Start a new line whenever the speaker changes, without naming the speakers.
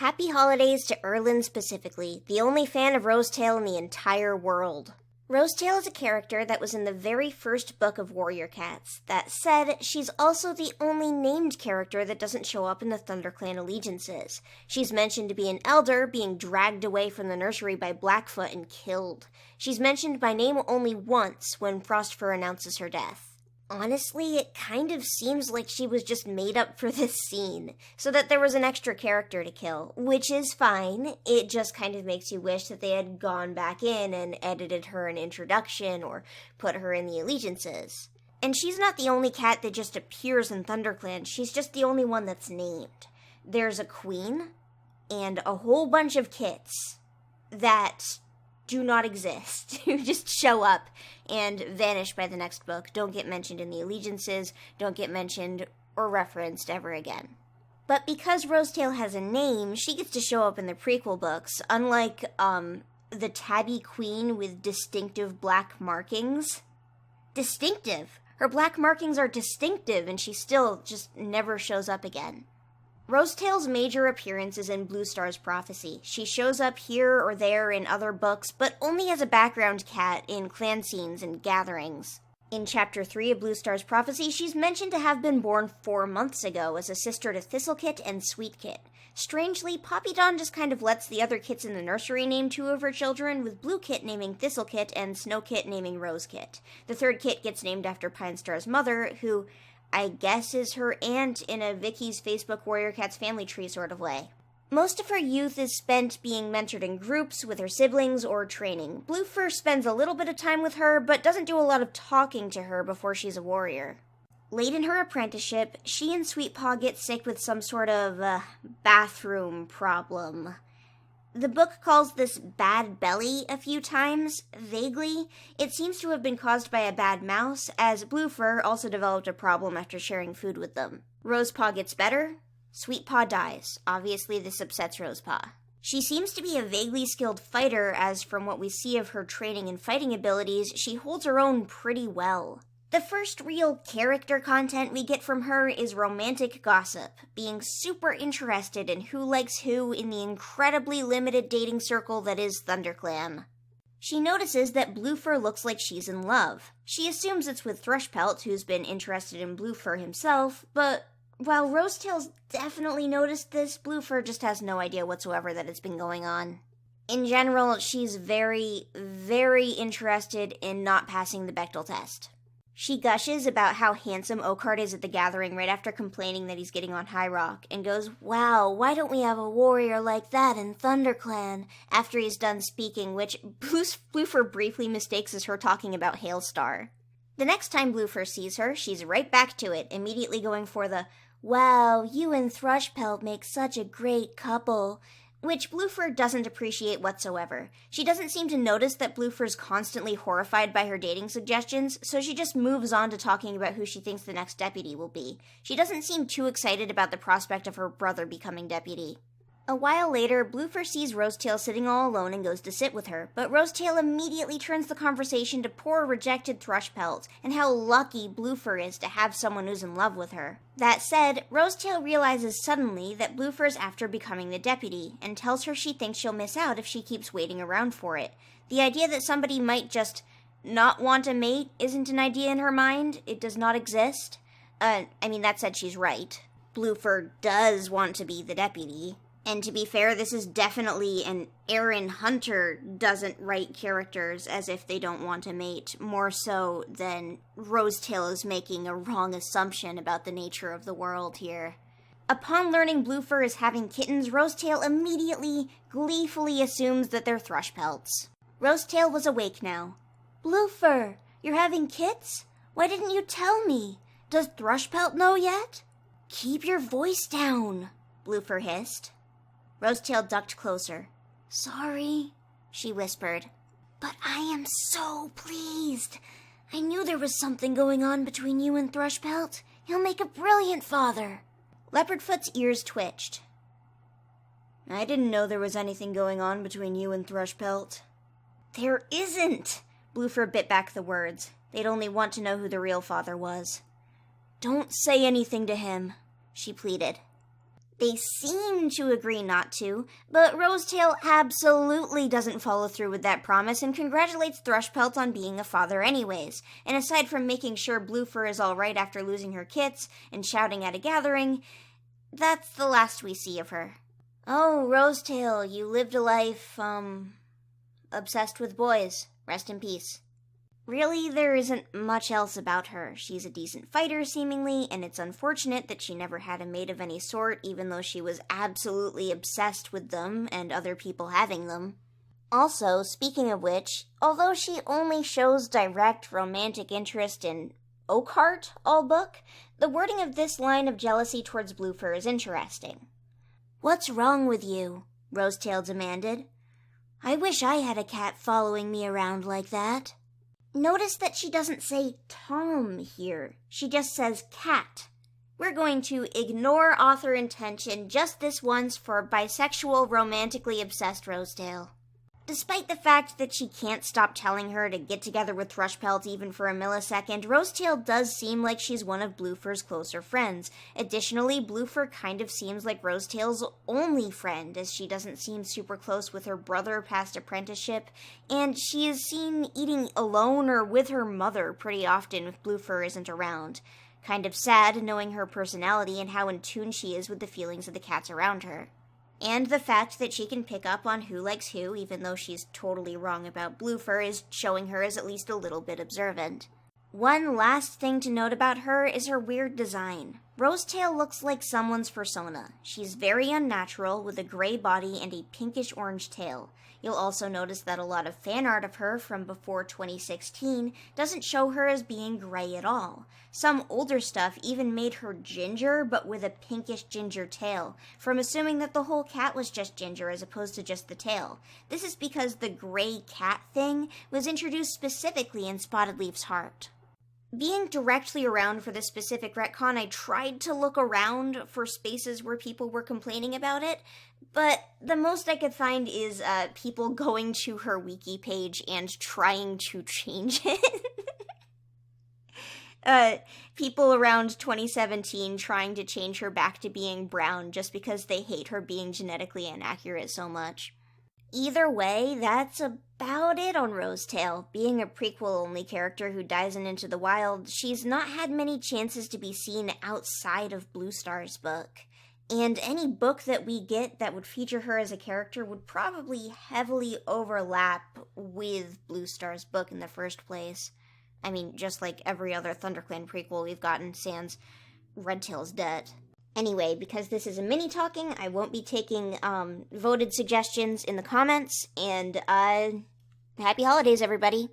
Happy holidays to Eirlin specifically, the only fan of Rosetail in the entire world. Rosetail is a character that was in the very first book of Warrior Cats. That said, she's also the only named character that doesn't show up in the ThunderClan allegiances. She's mentioned to be an elder, being dragged away from the nursery by Blackfoot and killed. She's mentioned by name only once when Frostfur announces her death. Honestly, it kind of seems like she was just made up for this scene, so that there was an extra character to kill, which is fine. It just kind of makes you wish that they had gone back in and edited her an introduction or put her in the allegiances. And she's not the only cat that just appears in ThunderClan, she's just the only one that's named. There's a queen and a whole bunch of kits that do not exist, who just show up and vanish by the next book, don't get mentioned in the allegiances, don't get mentioned or referenced ever again. But because Rosetail has a name, she gets to show up in the prequel books, unlike, the tabby queen with distinctive black markings. Distinctive! Her black markings are distinctive, and she still just never shows up again. Rosetail's major appearance is in Bluestar's Prophecy. She shows up here or there in other books, but only as a background cat in clan scenes and gatherings. In Chapter 3 of Bluestar's Prophecy, she's mentioned to have been born 4 months ago as a sister to Thistlekit and Sweetkit. Strangely, Poppy Dawn just kind of lets the other kits in the nursery name 2 of her children, with Blue Kit naming Thistlekit and Snow Kit naming Rose-Kit. The third kit gets named after Pine Star's mother, who I guess is her aunt in a Vicky's Facebook Warrior Cats family tree sort of way. Most of her youth is spent being mentored in groups with her siblings or training. Bluefur spends a little bit of time with her, but doesn't do a lot of talking to her before she's a warrior. Late in her apprenticeship, she and Sweetpaw get sick with some sort of, bathroom problem. The book calls this bad belly a few times, vaguely. It seems to have been caused by a bad mouse, as Bluefur also developed a problem after sharing food with them. Rosepaw gets better, Sweetpaw dies. Obviously, this upsets Rosepaw. She seems to be a vaguely skilled fighter, as from what we see of her training and fighting abilities, she holds her own pretty well. The first real character content we get from her is romantic gossip, being super interested in who likes who in the incredibly limited dating circle that is ThunderClan. She notices that Bluefur looks like she's in love. She assumes it's with Thrushpelt, who's been interested in Bluefur himself, but while Rosetail's definitely noticed this, Bluefur just has no idea whatsoever that it's been going on. In general, she's very, very interested in not passing the Bechdel test. She gushes about how handsome Oakheart is at the gathering right after complaining that he's getting on High Rock, and goes, "Wow, why don't we have a warrior like that in ThunderClan?" after he's done speaking, which Bluefur briefly mistakes as her talking about Hailstar. The next time Bluefur sees her, she's right back to it, immediately going for the, "Wow, you and Thrushpelt make such a great couple," which Bluefur doesn't appreciate whatsoever. She doesn't seem to notice that Bluefur's constantly horrified by her dating suggestions, so she just moves on to talking about who she thinks the next deputy will be. She doesn't seem too excited about the prospect of her brother becoming deputy. A while later, Bluefur sees Rosetail sitting all alone and goes to sit with her, but Rosetail immediately turns the conversation to poor rejected Thrushpelt, and how lucky Bluefur is to have someone who's in love with her. That said, Rosetail realizes suddenly that Bluefur's after becoming the deputy, and tells her she thinks she'll miss out if she keeps waiting around for it. The idea that somebody might just not want a mate isn't an idea in her mind. It does not exist. That said, she's right. Bluefur does want to be the deputy. And to be fair, this is definitely an Aaron Hunter doesn't write characters as if they don't want a mate, more so than Rosetail is making a wrong assumption about the nature of the world here. Upon learning Bluefur is having kittens, Rosetail immediately, gleefully assumes that they're Thrushpelts. Rosetail was awake now. "Bluefur, you're having kits? Why didn't you tell me? Does Thrushpelt know yet?" "Keep your voice down," Bluefur hissed. Rosetail ducked closer. "Sorry," she whispered. "But I am so pleased. I knew there was something going on between you and Thrushpelt. He'll make a brilliant father." Leopardfoot's ears twitched. "I didn't know there was anything going on between you and Thrushpelt." "There isn't!" Bluefur bit back the words. They'd only want to know who the real father was. "Don't say anything to him," she pleaded. They seem to agree not to, but Rosetail absolutely doesn't follow through with that promise and congratulates Thrushpelt on being a father anyways. And aside from making sure Bluefur is alright after losing her kits and shouting at a gathering, that's the last we see of her. Oh, Rosetail, you lived a life, obsessed with boys. Rest in peace. Really, there isn't much else about her. She's a decent fighter, seemingly, and it's unfortunate that she never had a mate of any sort, even though she was absolutely obsessed with them and other people having them. Also, speaking of which, although she only shows direct romantic interest in Oakheart all book, the wording of this line of jealousy towards Bluefur is interesting. "What's wrong with you?" Rosetail demanded. "I wish I had a cat following me around like that." Notice that she doesn't say Tom here. She just says cat. We're going to ignore author intention just this once for bisexual, romantically obsessed Rosetail. Despite the fact that she can't stop telling her to get together with Thrushpelt even for a millisecond, Rosetail does seem like she's one of Bluefur's closer friends. Additionally, Bluefur kind of seems like Rosetail's only friend, as she doesn't seem super close with her brother past apprenticeship, and she is seen eating alone or with her mother pretty often if Bluefur isn't around. Kind of sad knowing her personality and how in tune she is with the feelings of the cats around her. And the fact that she can pick up on who likes who, even though she's totally wrong about Bluefur, is showing her as at least a little bit observant. One last thing to note about her is her weird design. Rosetail looks like someone's persona. She's very unnatural, with a gray body and a pinkish-orange tail. You'll also notice that a lot of fan art of her from before 2016 doesn't show her as being gray at all. Some older stuff even made her ginger, but with a pinkish ginger tail, from assuming that the whole cat was just ginger as opposed to just the tail. This is because the gray cat thing was introduced specifically in Spotted Leaf's heart. Being directly around for this specific retcon, I tried to look around for spaces where people were complaining about it, but the most I could find is people going to her wiki page and trying to change it. People around 2017 trying to change her back to being brown just because they hate her being genetically inaccurate so much. Either way, that's about it on Rosetail. Being a prequel-only character who dies in Into the Wild, she's not had many chances to be seen outside of Bluestar's book. And any book that we get that would feature her as a character would probably heavily overlap with Bluestar's book in the first place. I mean, just like every other ThunderClan prequel we've gotten sans Redtail's debt. Anyway, because this is a mini-talking, I won't be taking voted suggestions in the comments, and happy holidays, everybody!